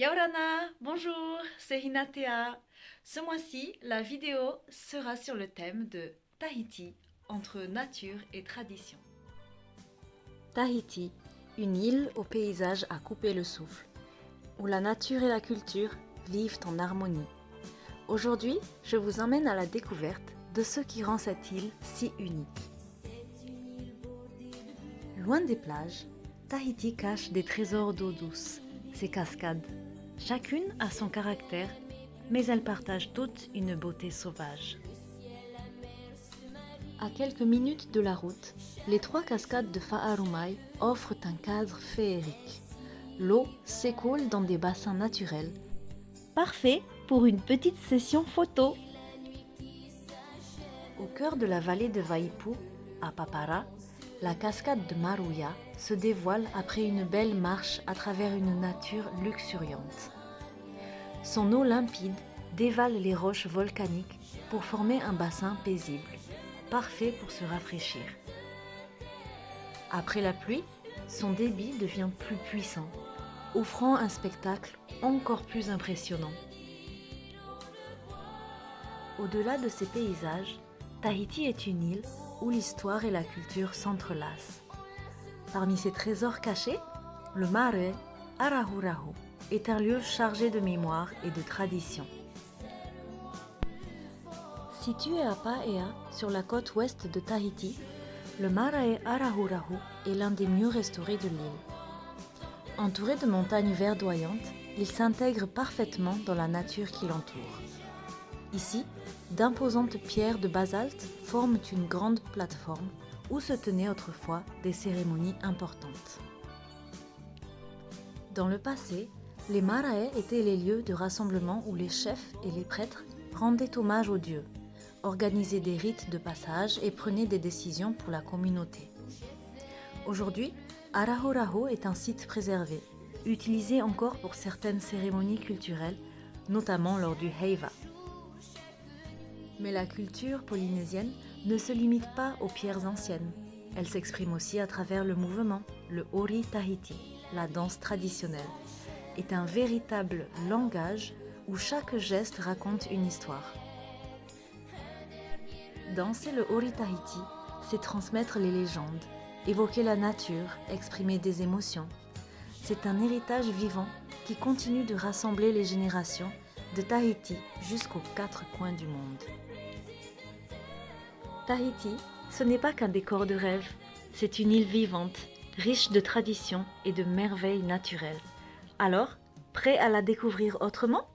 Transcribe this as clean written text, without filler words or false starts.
Yaorana, bonjour, c'est Hinatea. Ce mois-ci, la vidéo sera sur le thème de Tahiti, entre nature et tradition. Tahiti, une île au paysage à couper le souffle, où la nature et la culture vivent en harmonie. Aujourd'hui, je vous emmène à la découverte de ce qui rend cette île si unique. Loin des plages, Tahiti cache des trésors d'eau douce, ses cascades. Chacune a son caractère, mais elles partagent toutes une beauté sauvage. À quelques minutes de la route, les 3 cascades de Fa'arumai offrent un cadre féerique. L'eau s'écoule dans des bassins naturels, parfait pour une petite session photo. Au cœur de la vallée de Vaipu, à Papara, la cascade de Maruya se dévoile après une belle marche à travers une nature luxuriante. Son eau limpide dévale les roches volcaniques pour former un bassin paisible, parfait pour se rafraîchir. Après la pluie, son débit devient plus puissant, offrant un spectacle encore plus impressionnant. Au-delà de ces paysages, Tahiti est une île où l'histoire et la culture s'entrelacent. Parmi ses trésors cachés, le Mare Arahurahu est un lieu chargé de mémoire et de tradition. Situé à Paea, sur la côte ouest de Tahiti, le Mare Arahurahu est l'un des mieux restaurés de l'île. Entouré de montagnes verdoyantes, il s'intègre parfaitement dans la nature qui l'entoure. Ici, d'imposantes pierres de basalte forment une grande plateforme où se tenaient autrefois des cérémonies importantes. Dans le passé, les marae étaient les lieux de rassemblement où les chefs et les prêtres rendaient hommage aux dieux, organisaient des rites de passage et prenaient des décisions pour la communauté. Aujourd'hui, Arahurahu est un site préservé, utilisé encore pour certaines cérémonies culturelles, notamment lors du Heiva. Mais la culture polynésienne ne se limite pas aux pierres anciennes. Elle s'exprime aussi à travers le mouvement. Le Ori Tahiti, la danse traditionnelle, est un véritable langage où chaque geste raconte une histoire. Danser le Ori Tahiti, c'est transmettre les légendes, évoquer la nature, exprimer des émotions. C'est un héritage vivant qui continue de rassembler les générations de Tahiti jusqu'aux 4 coins du monde. Tahiti, ce n'est pas qu'un décor de rêve, c'est une île vivante, riche de traditions et de merveilles naturelles. Alors, prêt à la découvrir autrement ?